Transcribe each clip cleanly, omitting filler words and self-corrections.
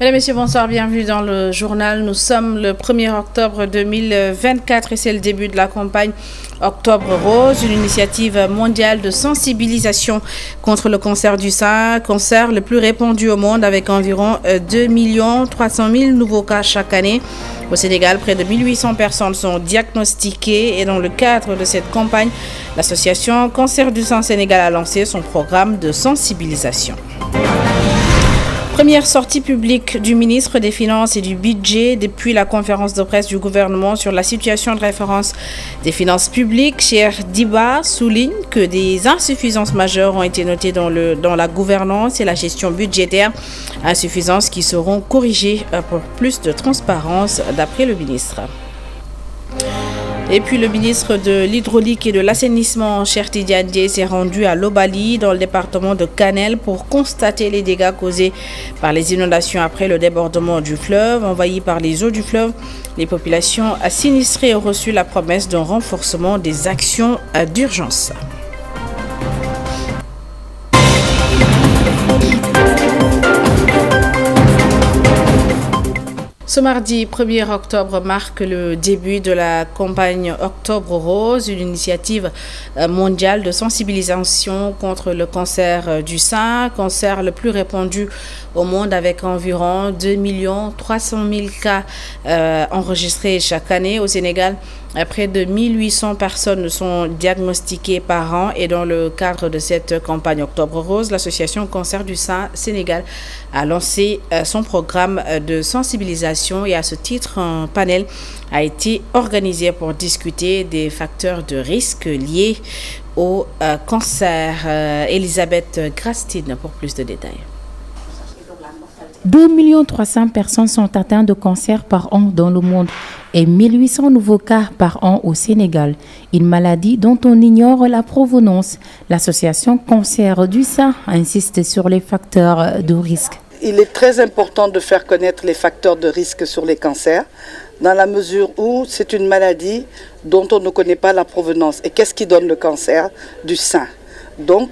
Mesdames, Messieurs, bonsoir, bienvenue dans le journal. Nous sommes le 1er octobre 2024 et c'est le début de la campagne Octobre Rose, une initiative mondiale de sensibilisation contre le cancer du sein, cancer le plus répandu au monde avec environ 2 300 000 nouveaux cas chaque année. Au Sénégal, près de 1800 personnes sont diagnostiquées et dans le cadre de cette campagne, l'association Cancer du sein Sénégal a lancé son programme de sensibilisation. Première sortie publique du ministre des Finances et du Budget depuis la conférence de presse du gouvernement sur la situation de référence des finances publiques. Cheikh Diba souligne que des insuffisances majeures ont été notées dans la gouvernance et la gestion budgétaire, insuffisances qui seront corrigées pour plus de transparence d'après le ministre. Et puis le ministre de l'Hydraulique et de l'Assainissement, Cheikh Tidiane Dièye, s'est rendu à Lobali, dans le département de Kanel, pour constater les dégâts causés par les inondations après le débordement du fleuve. Envahi par les eaux du fleuve, les populations sinistrées ont reçu la promesse d'un renforcement des actions d'urgence. Ce mardi 1er octobre marque le début de la campagne Octobre Rose, une initiative mondiale de sensibilisation contre le cancer du sein, cancer le plus répandu au monde avec environ 2 300 000 cas enregistrés chaque année. Au Sénégal, près de 1800 personnes sont diagnostiquées par an et dans le cadre de cette campagne Octobre Rose, l'association Cancer du sein Sénégal a lancé son programme de sensibilisation et à ce titre, un panel a été organisé pour discuter des facteurs de risque liés au cancer. Elisabeth Grastine pour plus de détails. 2 300 000 personnes sont atteintes de cancer par an dans le monde et 1800 nouveaux cas par an au Sénégal. Une maladie dont on ignore la provenance. L'association Cancer du sein insiste sur les facteurs de risque. Il est très important de faire connaître les facteurs de risque sur les cancers, dans la mesure où c'est une maladie dont on ne connaît pas la provenance. Et qu'est-ce qui donne le cancer du sein? Donc,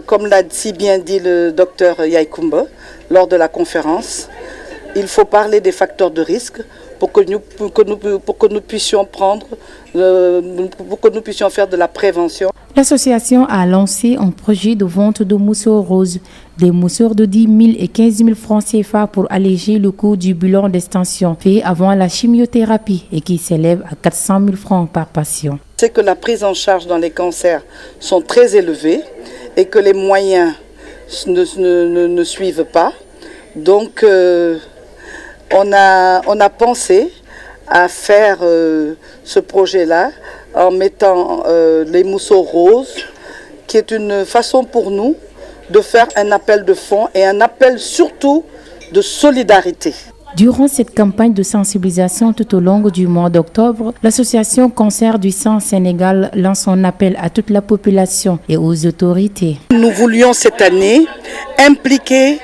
comme l'a si bien dit le docteur Yaïkoumba lors de la conférence, il faut parler des facteurs de risque pour que nous puissions faire de la prévention. L'association a lancé un projet de vente de mousseaux roses, des mousseaux de 10 000 et 15 000 francs CFA pour alléger le coût du bilan d'extension fait avant la chimiothérapie et qui s'élève à 400 000 francs par patient. C'est que la prise en charge dans les cancers sont très élevés et que les moyens ne suivent pas. Donc, on a pensé à faire ce projet-là en mettant les mousseaux roses, qui est une façon pour nous de faire un appel de fonds et un appel surtout de solidarité. Durant cette campagne de sensibilisation tout au long du mois d'octobre, l'association Cancer du sein Sénégal lance un appel à toute la population et aux autorités. Nous voulions cette année impliquer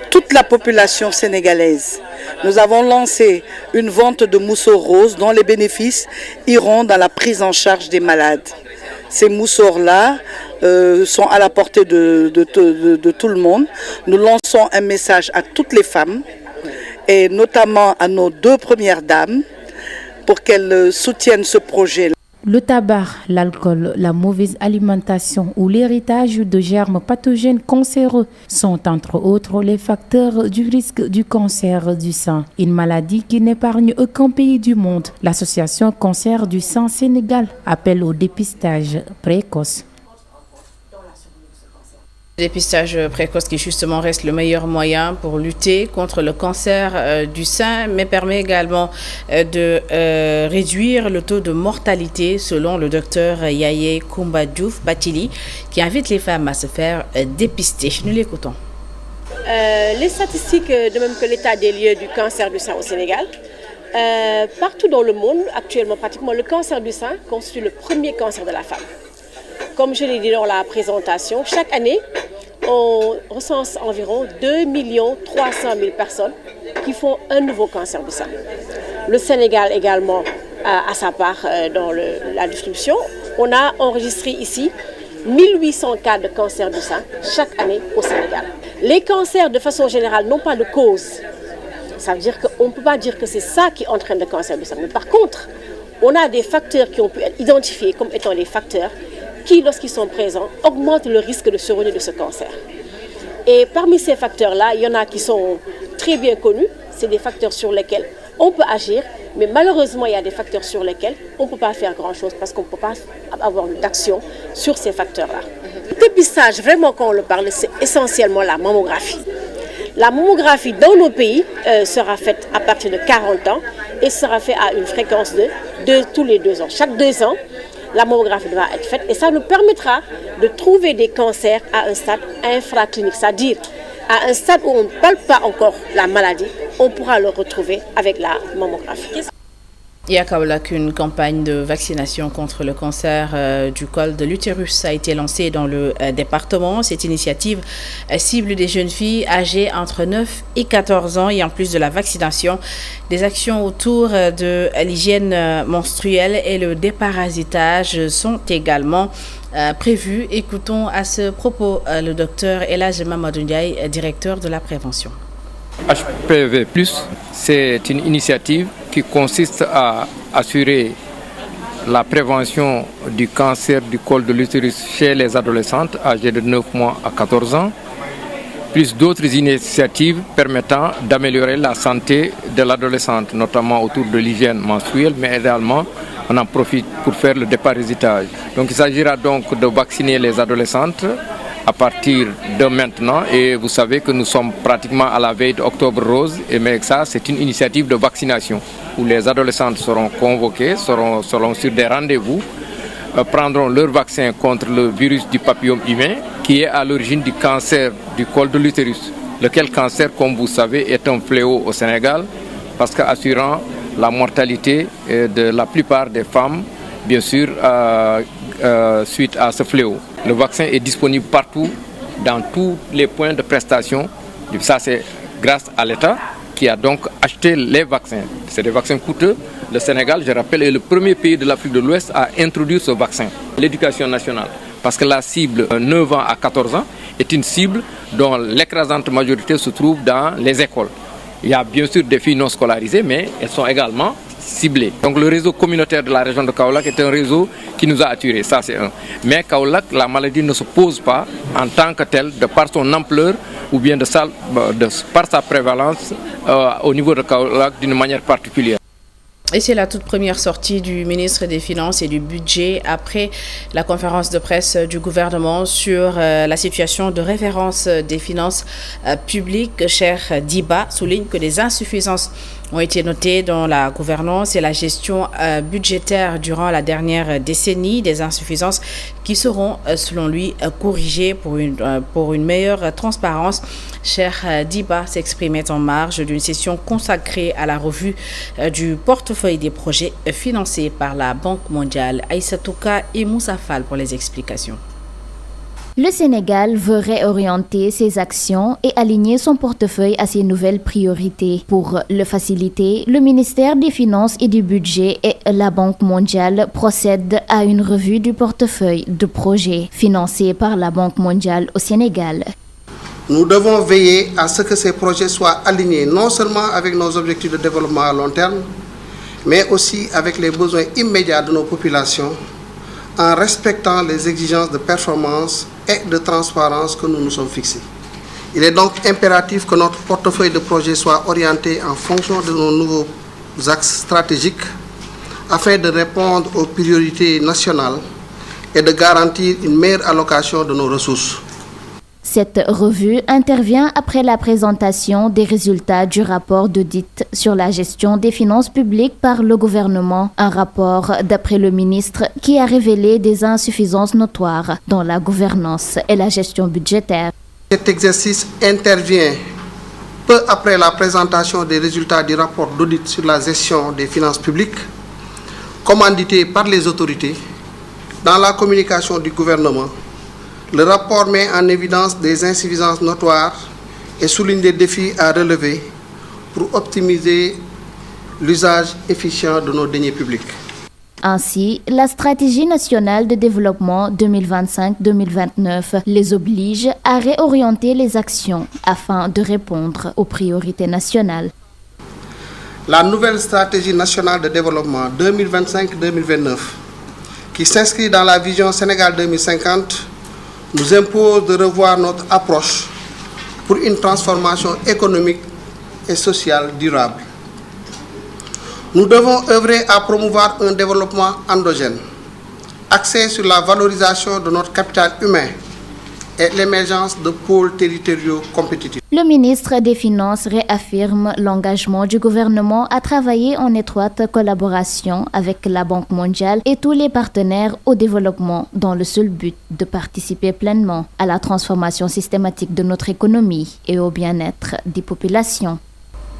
toute la population sénégalaise. Nous avons lancé une vente de mousseaux roses dont les bénéfices iront dans la prise en charge des malades. Ces mousseaux-là sont à la portée de tout le monde. Nous lançons un message à toutes les femmes et notamment à nos 2 premières dames pour qu'elles soutiennent ce projet-là. Le tabac, l'alcool, la mauvaise alimentation ou l'héritage de germes pathogènes cancéreux sont entre autres les facteurs du risque du cancer du sein, une maladie qui n'épargne aucun pays du monde. L'association Cancer du sein Sénégal appelle au dépistage précoce. Le dépistage précoce qui justement reste le meilleur moyen pour lutter contre le cancer du sein, mais permet également de réduire le taux de mortalité selon le docteur Yaye Koumba Diouf Batili qui invite les femmes à se faire dépister. Nous l'écoutons. Les statistiques, de même que l'état des lieux du cancer du sein au Sénégal, partout dans le monde, actuellement pratiquement le cancer du sein constitue le premier cancer de la femme. Comme je l'ai dit dans la présentation, chaque année, on recense environ 2 300 000 personnes qui font un nouveau cancer du sein. Le Sénégal également a sa part dans la distribution. On a enregistré ici 1800 cas de cancer du sein chaque année au Sénégal. Les cancers, de façon générale, n'ont pas de cause. Ça veut dire qu'on ne peut pas dire que c'est ça qui entraîne le cancer du sein. Mais par contre, on a des facteurs qui ont pu être identifiés comme étant des facteurs qui, lorsqu'ils sont présents, augmentent le risque de survenue de ce cancer. Et parmi ces facteurs-là, il y en a qui sont très bien connus. C'est des facteurs sur lesquels on peut agir, mais malheureusement, il y a des facteurs sur lesquels on ne peut pas faire grand-chose parce qu'on ne peut pas avoir d'action sur ces facteurs-là. Le dépistage, vraiment, quand on le parle, c'est essentiellement la mammographie. La mammographie dans nos pays sera faite à partir de 40 ans et sera faite à une fréquence de tous les 2 ans. Chaque 2 ans, la mammographie devra être faite et ça nous permettra de trouver des cancers à un stade infraclinique, c'est-à-dire à un stade où on ne palpe pas encore la maladie, on pourra le retrouver avec la mammographie. Et à Kaolack, une campagne de vaccination contre le cancer du col de l'utérus a été lancée dans le département. Cette initiative cible des jeunes filles âgées entre 9 et 14 ans et en plus de la vaccination, des actions autour de l'hygiène menstruelle et le déparasitage sont également prévues. Écoutons à ce propos le docteur Elhadji Mamadou Ndiaye, directeur de la prévention. HPV+, c'est une initiative qui consiste à assurer la prévention du cancer du col de l'utérus chez les adolescentes âgées de 9 mois à 14 ans, plus d'autres initiatives permettant d'améliorer la santé de l'adolescente, notamment autour de l'hygiène menstruelle, mais également on en profite pour faire le déparasitage. Donc il s'agira donc de vacciner les adolescentes à partir de maintenant, et vous savez que nous sommes pratiquement à la veille d'Octobre Rose, et mais ça c'est une initiative de vaccination où les adolescentes seront convoquées, seront sur des rendez-vous, prendront leur vaccin contre le virus du papillome humain qui est à l'origine du cancer du col de l'utérus, lequel cancer, comme vous savez, est un fléau au Sénégal parce qu'assurant la mortalité de la plupart des femmes, bien sûr, suite à ce fléau. Le vaccin est disponible partout, dans tous les points de prestation. Ça, c'est grâce à l'État qui a donc acheté les vaccins. C'est des vaccins coûteux. Le Sénégal, je rappelle, est le premier pays de l'Afrique de l'Ouest à introduire ce vaccin. L'éducation nationale, parce que la cible 9 ans à 14 ans est une cible dont l'écrasante majorité se trouve dans les écoles. Il y a bien sûr des filles non scolarisées, mais elles sont également ciblées. Donc le réseau communautaire de la région de Kaolack est un réseau qui nous a attirés, ça c'est un. Mais Kaolack, la maladie ne se pose pas en tant que telle, de par son ampleur ou bien par sa prévalence au niveau de Kaolack d'une manière particulière. Et c'est la toute première sortie du ministre des Finances et du Budget après la conférence de presse du gouvernement sur la situation de référence des finances publiques. Cheikh Diba souligne que des insuffisances ont été notées dans la gouvernance et la gestion budgétaire durant la dernière décennie, des insuffisances qui seront, selon lui, corrigées pour une meilleure transparence. Cheikh Diba s'exprimait en marge d'une session consacrée à la revue du portefeuille des projets financés par la Banque mondiale. Aïssatou Ka et Moussa Fall pour les explications. Le Sénégal veut réorienter ses actions et aligner son portefeuille à ses nouvelles priorités. Pour le faciliter, le ministère des Finances et du Budget et la Banque mondiale procèdent à une revue du portefeuille de projets financés par la Banque mondiale au Sénégal. Nous devons veiller à ce que ces projets soient alignés non seulement avec nos objectifs de développement à long terme, mais aussi avec les besoins immédiats de nos populations, en respectant les exigences de performance et de transparence que nous nous sommes fixées. Il est donc impératif que notre portefeuille de projets soit orienté en fonction de nos nouveaux axes stratégiques afin de répondre aux priorités nationales et de garantir une meilleure allocation de nos ressources. Cette revue intervient après la présentation des résultats du rapport d'audit sur la gestion des finances publiques par le gouvernement. Un rapport, d'après le ministre, qui a révélé des insuffisances notoires dans la gouvernance et la gestion budgétaire. Cet exercice intervient peu après la présentation des résultats du rapport d'audit sur la gestion des finances publiques, commandité par les autorités. Dans la communication du gouvernement, le rapport met en évidence des insuffisances notoires et souligne des défis à relever pour optimiser l'usage efficient de nos deniers publics. Ainsi, la stratégie nationale de développement 2025-2029 les oblige à réorienter les actions afin de répondre aux priorités nationales. la nouvelle stratégie nationale de développement 2025-2029, qui s'inscrit dans la vision Sénégal 2050, nous impose de revoir notre approche pour une transformation économique et sociale durable. Nous devons œuvrer à promouvoir un développement endogène, axé sur la valorisation de notre capital humain et l'émergence de pôles territoriaux compétitifs. Le ministre des Finances réaffirme l'engagement du gouvernement à travailler en étroite collaboration avec la Banque mondiale et tous les partenaires au développement dans le seul but de participer pleinement à la transformation systématique de notre économie et au bien-être des populations.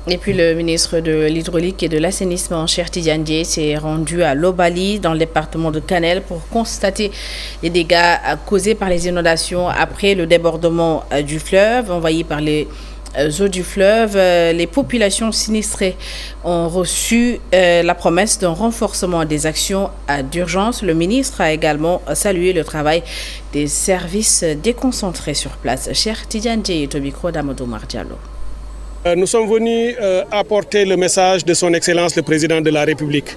Et puis le ministre de l'Hydraulique et de l'Assainissement, Cheikh Tidiane Dièye, s'est rendu à Lobali, dans le département de Kanel, pour constater les dégâts causés par les inondations après le débordement du fleuve, envahi par les eaux du fleuve. Les populations sinistrées ont reçu la promesse d'un renforcement des actions d'urgence. Le ministre a également salué le travail des services déconcentrés sur place. Cheikh Tidiane Dièye est au micro d'Amadou Mardiallo. Nous sommes venus apporter le message de son Excellence le Président de la République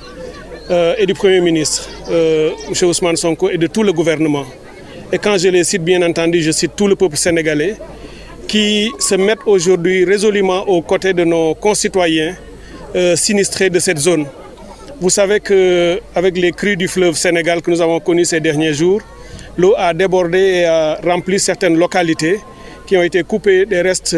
et du Premier ministre, M. Ousmane Sonko, et de tout le gouvernement. Et quand je les cite, bien entendu, je cite tout le peuple sénégalais qui se mettent aujourd'hui résolument aux côtés de nos concitoyens sinistrés de cette zone. Vous savez qu'avec les crues du fleuve Sénégal que nous avons connus ces derniers jours, l'eau a débordé et a rempli certaines localités qui ont été coupés du reste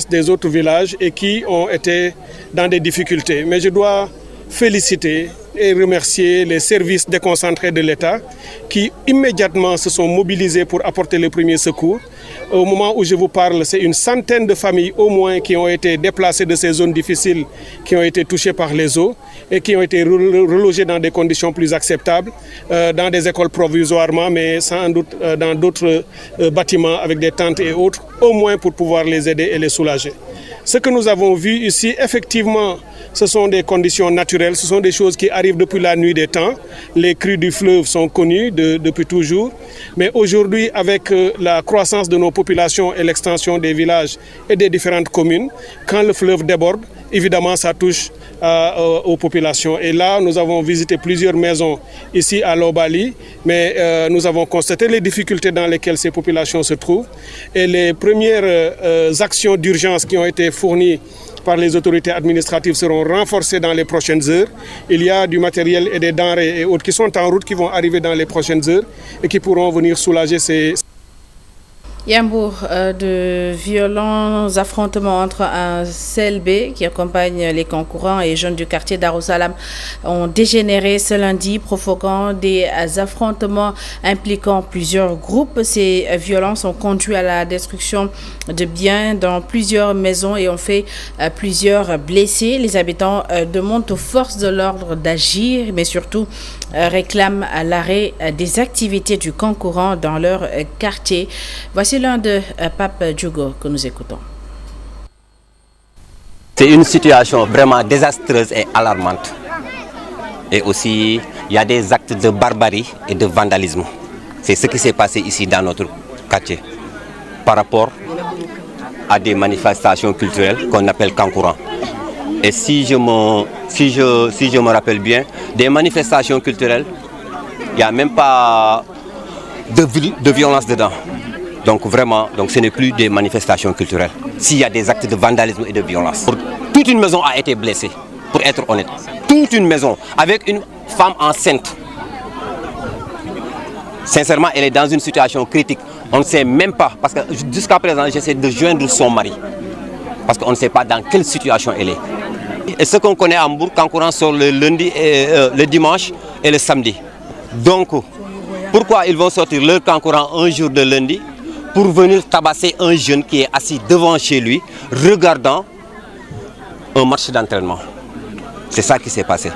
des autres villages et qui ont été dans des difficultés. Mais je dois féliciter et remercier les services déconcentrés de l'État qui immédiatement se sont mobilisés pour apporter les premiers secours. Au moment où je vous parle, c'est une centaine de familles au moins qui ont été déplacées de ces zones difficiles, qui ont été touchées par les eaux et qui ont été relogées dans des conditions plus acceptables, dans des écoles provisoirement, mais sans doute dans d'autres bâtiments avec des tentes et autres, au moins pour pouvoir les aider et les soulager. Ce que nous avons vu ici, effectivement, ce sont des conditions naturelles, ce sont des choses qui arrivent depuis la nuit des temps. Les crues du fleuve sont connues depuis toujours. Mais aujourd'hui, avec la croissance de nos populations et l'extension des villages et des différentes communes, quand le fleuve déborde, évidemment, ça touche aux populations. Et là, nous avons visité plusieurs maisons ici à Lobali, mais nous avons constaté les difficultés dans lesquelles ces populations se trouvent. Et les premières actions d'urgence qui ont été fournies par les autorités administratives seront renforcées dans les prochaines heures. Il y a du matériel et des denrées et autres qui sont en route, qui vont arriver dans les prochaines heures et qui pourront venir soulager ces... Yambour, de violents affrontements entre un CLB qui accompagne les concurrents et jeunes du quartier Darussalam ont dégénéré ce lundi, provoquant des affrontements impliquant plusieurs groupes. Ces violences ont conduit à la destruction de biens dans plusieurs maisons et ont fait plusieurs blessés. Les habitants demandent aux forces de l'ordre d'agir, mais surtout réclament l'arrêt des activités du concurrent dans leur quartier. Voici l'un de Pape Diogo que nous écoutons. C'est une situation vraiment désastreuse et alarmante. Et aussi, il y a des actes de barbarie et de vandalisme. C'est ce qui s'est passé ici dans notre quartier par rapport à des manifestations culturelles qu'on appelle kankourans. Et si je me rappelle bien, des manifestations culturelles, il n'y a même pas de violence dedans. Donc vraiment, ce n'est plus des manifestations culturelles. S'il y a des actes de vandalisme et de violence. Toute une maison a été blessée, pour être honnête. Toute une maison, avec une femme enceinte. Sincèrement, elle est dans une situation critique. On ne sait même pas, parce que jusqu'à présent, j'essaie de joindre son mari. Parce qu'on ne sait pas dans quelle situation elle est. Et ce qu'on connaît à Hambourg, Kankourang sort le lundi, le dimanche et le samedi. Donc, pourquoi ils vont sortir leur Kankourang un jour de lundi pour venir tabasser un jeune qui est assis devant chez lui, regardant un match d'entraînement? C'est ça qui s'est passé.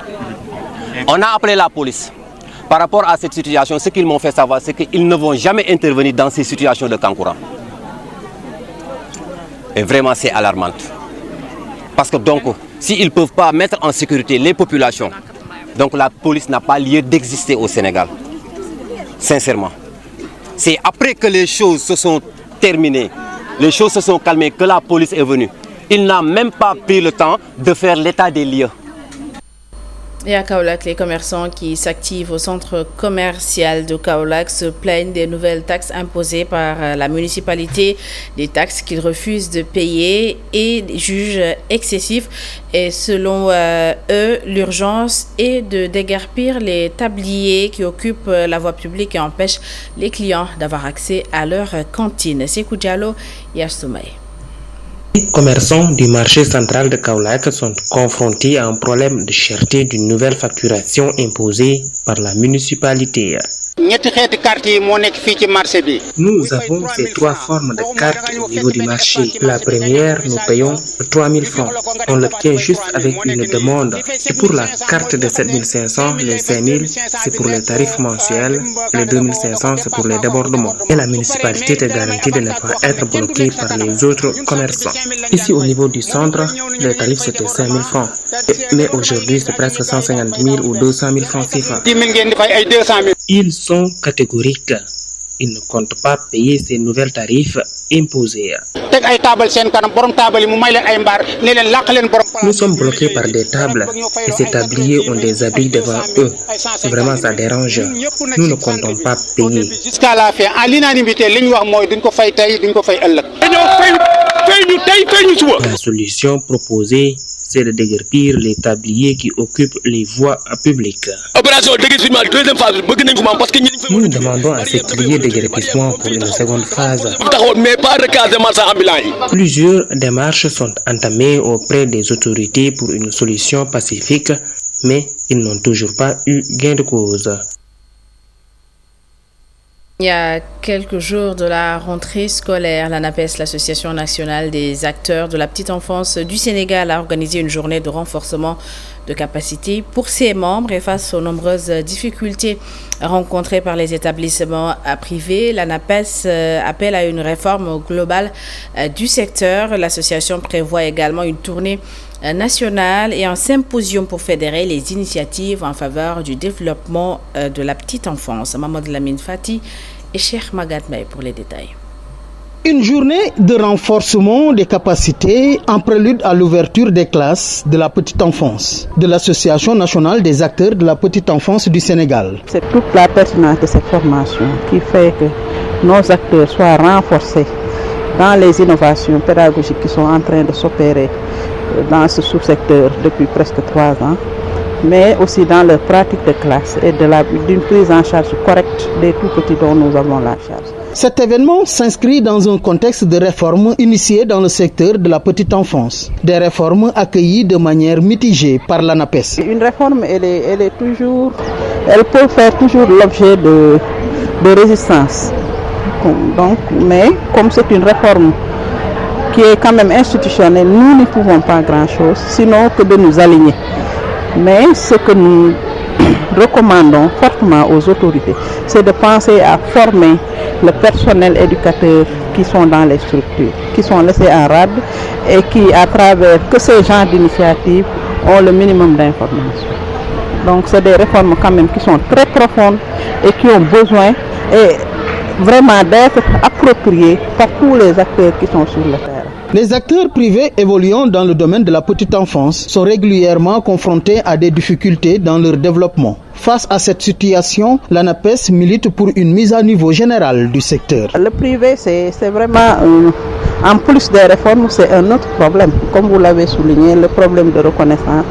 On a appelé la police. Par rapport à cette situation, ce qu'ils m'ont fait savoir, c'est qu'ils ne vont jamais intervenir dans ces situations de Kankourang. Et vraiment, c'est alarmant. Parce que donc, s'ils ne peuvent pas mettre en sécurité les populations, donc la police n'a pas lieu d'exister au Sénégal. Sincèrement. C'est après que les choses se sont terminées, les choses se sont calmées, que la police est venue. Il n'a même pas pris le temps de faire l'état des lieux. Et à Kaolack, les commerçants qui s'activent au centre commercial de Kaolack se plaignent des nouvelles taxes imposées par la municipalité, des taxes qu'ils refusent de payer et jugent excessifs. Et selon eux, l'urgence est de déguerpir les tabliers qui occupent la voie publique et empêchent les clients d'avoir accès à leur cantine. Sekou Diallo et Assoumay. Les commerçants du marché central de Kaolack sont confrontés à un problème de cherté d'une nouvelle facturation imposée par la municipalité. Nous avons ces trois formes de cartes au niveau du marché. La première, nous payons 3 000 francs. On l'obtient juste avec une demande. Et pour la carte de 7 500, les 5 000, c'est pour les tarifs mensuels. Les 2 500, c'est pour les débordements. Et la municipalité te garantit de ne pas être bloquée par les autres commerçants. Ici, au niveau du centre, les tarifs, c'était 5 000 francs. Mais aujourd'hui, c'est presque 150 000 ou 200 000 francs CFA. Ils sont catégoriques. Ils ne comptent pas payer ces nouvelles tarifs imposés. Nous sommes bloqués par des tables et ces tabliers ont des abris devant eux. Vraiment, ça dérange. Nous ne comptons pas payer. La solution proposée, c'est de déguerpir les tabliers qui occupent les voies publiques. Nous demandons à ces tabliers déguerpissement pour une seconde phase. Plusieurs démarches sont entamées auprès des autorités pour une solution pacifique, mais ils n'ont toujours pas eu gain de cause. Il y a quelques jours de la rentrée scolaire, l'ANAPES, l'Association nationale des acteurs de la petite enfance du Sénégal, a organisé une journée de renforcement de capacité pour ses membres et face aux nombreuses difficultés rencontrées par les établissements privés. L'ANAPES appelle à une réforme globale du secteur. L'association prévoit également une tournée nationale et un symposium pour fédérer les initiatives en faveur du développement de la petite enfance. Mamadou Lamine Fati et Cheikh Magat May pour les détails. Une journée de renforcement des capacités en prélude à l'ouverture des classes de la petite enfance de l'Association nationale des acteurs de la petite enfance du Sénégal. C'est toute la pertinence de cette formation qui fait que nos acteurs soient renforcés dans les innovations pédagogiques qui sont en train de s'opérer dans ce sous-secteur depuis presque 3 ans, mais aussi dans leur pratique de classe et d'une prise en charge correcte des tout-petits dont nous avons la charge. Cet événement s'inscrit dans un contexte de réformes initiées dans le secteur de la petite enfance. Des réformes accueillies de manière mitigée par l'ANAPES. Une réforme, elle peut faire toujours l'objet de résistance. Donc, mais comme c'est une réforme qui est quand même institutionnelle, nous ne pouvons pas grand-chose, sinon que de nous aligner. Mais ce que nous recommandons fortement aux autorités, c'est de penser à former le personnel éducateur qui sont dans les structures, qui sont laissés en rade et qui, à travers que ces genres d'initiatives, ont le minimum d'informations. Donc, c'est des réformes quand même qui sont très profondes et qui ont besoin vraiment d'être appropriées par tous les acteurs qui sont sur le terrain. Les acteurs privés évoluant dans le domaine de la petite enfance sont régulièrement confrontés à des difficultés dans leur développement. Face à cette situation, l'ANAPES milite pour une mise à niveau générale du secteur. Le privé, c'est vraiment, en plus des réformes, c'est un autre problème. Comme vous l'avez souligné, le problème de reconnaissance,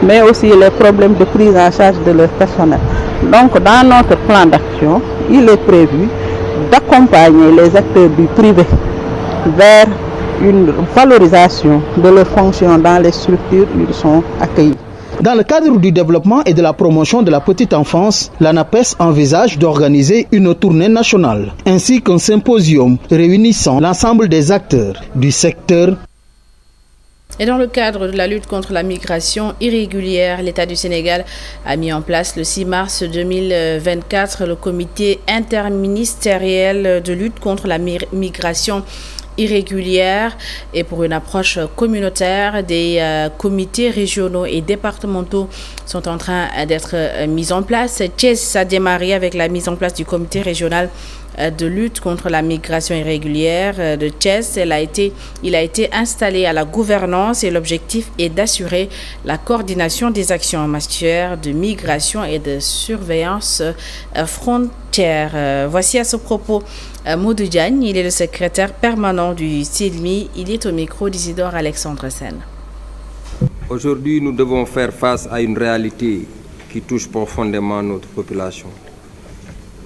mais aussi les problèmes de prise en charge de leur personnel. Donc, dans notre plan d'action, il est prévu d'accompagner les acteurs du privé vers une valorisation de leurs fonctions dans les structures où ils sont accueillis. Dans le cadre du développement et de la promotion de la petite enfance, l'ANAPES envisage d'organiser une tournée nationale ainsi qu'un symposium réunissant l'ensemble des acteurs du secteur. Et dans le cadre de la lutte contre la migration irrégulière, l'État du Sénégal a mis en place le 6 mars 2024 le comité interministériel de lutte contre la migration irrégulière et pour une approche communautaire. Des comités régionaux et départementaux sont en train d'être mis en place. Thiès a démarré avec la mise en place du comité régional de lutte contre la migration irrégulière de Thiès. Il a été installé à la gouvernance et l'objectif est d'assurer la coordination des actions en matière de migration et de surveillance frontière. Voici à ce propos Modou Diagne, il est le secrétaire permanent du CILMI. Il est au micro d'Isidore Alexandre Sen. Aujourd'hui, nous devons faire face à une réalité qui touche profondément notre population,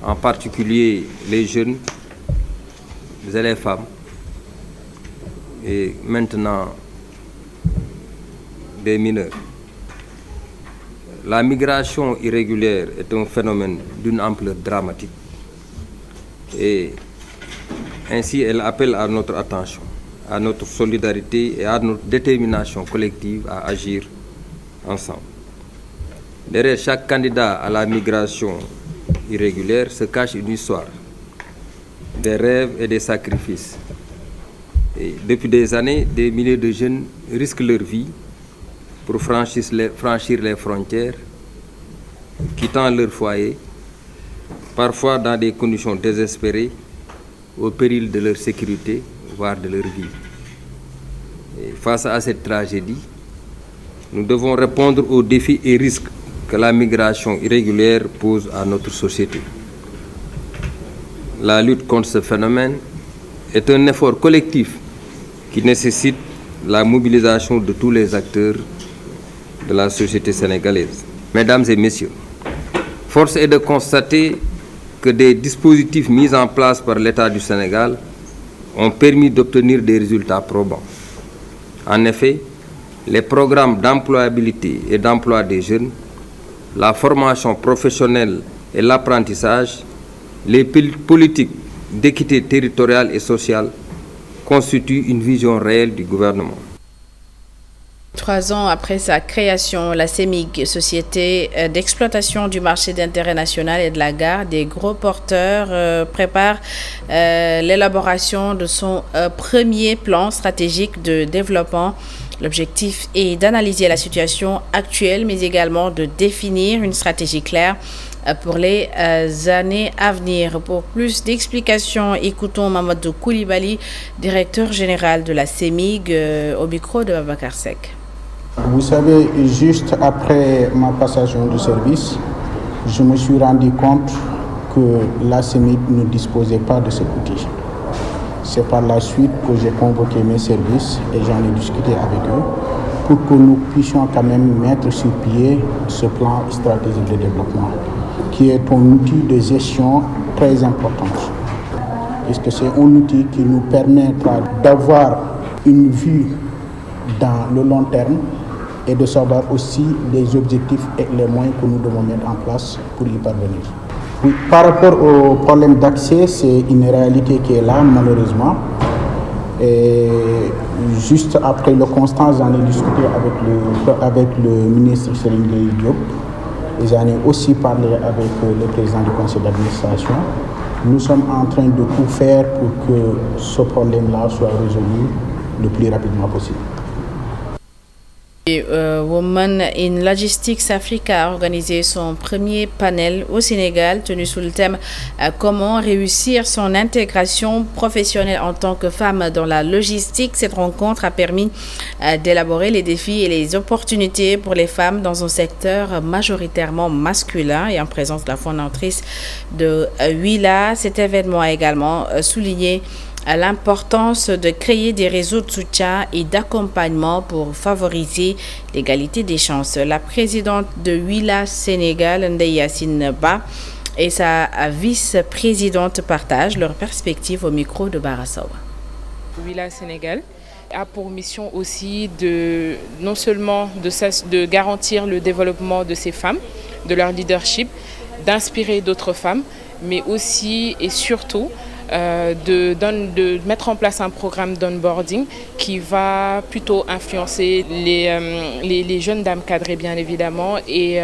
en particulier les jeunes et les femmes, et maintenant des mineurs. La migration irrégulière est un phénomène d'une ampleur dramatique et ainsi elle appelle à notre attention, à notre solidarité et à notre détermination collective à agir ensemble. Derrière chaque candidat à la migration irrégulière se cache une histoire, des rêves et des sacrifices. Et depuis des années, des milliers de jeunes risquent leur vie pour franchir les frontières, quittant leur foyer, parfois dans des conditions désespérées, au péril de leur sécurité, voire de leur vie. Et face à cette tragédie, nous devons répondre aux défis et risques que la migration irrégulière pose à notre société. La lutte contre ce phénomène est un effort collectif qui nécessite la mobilisation de tous les acteurs de la société sénégalaise. Mesdames et messieurs, force est de constater que des dispositifs mis en place par l'État du Sénégal ont permis d'obtenir des résultats probants. En effet, les programmes d'employabilité et d'emploi des jeunes, la formation professionnelle et l'apprentissage, les politiques d'équité territoriale et sociale constituent une vision réelle du gouvernement. 3 ans après sa création, la CEMIG, Société d'exploitation du marché d'intérêt national et de la gare des gros porteurs, prépare l'élaboration de son premier plan stratégique de développement. L'objectif est d'analyser la situation actuelle, mais également de définir une stratégie claire pour les années à venir. Pour plus d'explications, écoutons Mamadou Koulibaly, directeur général de la CEMIG, au micro de Babacar Seck. Vous savez, juste après ma passation de service, je me suis rendu compte que la CEMIG ne disposait pas de cet outil. C'est par la suite que j'ai convoqué mes services et j'en ai discuté avec eux pour que nous puissions quand même mettre sur pied ce plan stratégique de développement, qui est un outil de gestion très important, puisque c'est un outil qui nous permettra d'avoir une vue dans le long terme et de savoir aussi les objectifs et les moyens que nous devons mettre en place pour y parvenir. Oui, par rapport au problème d'accès, c'est une réalité qui est là, malheureusement. Et juste après le constat, j'en ai discuté avec le ministre Serigne Gueye Diop. Et j'en ai aussi parlé avec le président du conseil d'administration. Nous sommes en train de tout faire pour que ce problème-là soit résolu le plus rapidement possible. Women in Logistics Africa a organisé son premier panel au Sénégal, tenu sous le thème comment réussir son intégration professionnelle en tant que femme dans la logistique. Cette rencontre a permis d'élaborer les défis et les opportunités pour les femmes dans un secteur majoritairement masculin et en présence de la fondatrice de Willa. Cet événement a également souligné l'importance de créer des réseaux de soutien et d'accompagnement pour favoriser l'égalité des chances. La présidente de Willa Sénégal, Ndeye Yacine Ba, et sa vice-présidente partagent leurs perspectives au micro de Barasawa. Willa Sénégal a pour mission aussi non seulement de garantir le développement de ces femmes, de leur leadership, d'inspirer d'autres femmes, mais aussi et surtout de mettre en place un programme d'onboarding qui va plutôt influencer les jeunes dames cadrées bien évidemment et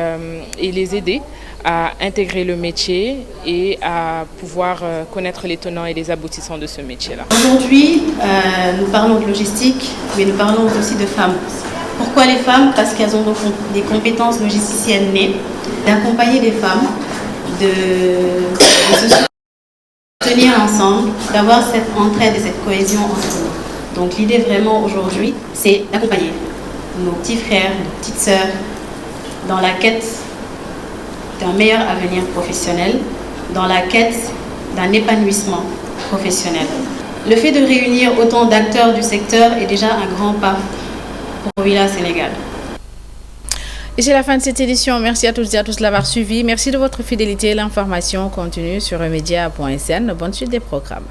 les aider à intégrer le métier et à pouvoir connaître les tenants et les aboutissants de ce métier-là. Aujourd'hui, nous parlons de logistique, mais nous parlons aussi de femmes. Pourquoi les femmes? Parce qu'elles ont des compétences logisticiennes nées, d'accompagner les femmes, de se tenir ensemble, d'avoir cette entraide et cette cohésion entre nous. Donc l'idée vraiment aujourd'hui, c'est d'accompagner nos petits frères, nos petites sœurs dans la quête d'un meilleur avenir professionnel, dans la quête d'un épanouissement professionnel. Le fait de réunir autant d'acteurs du secteur est déjà un grand pas pour Villa Sénégal. Et c'est la fin de cette édition. Merci à toutes et à tous de l'avoir suivi. Merci de votre fidélité. L'information continue sur emedia.sn. Bonne suite des programmes.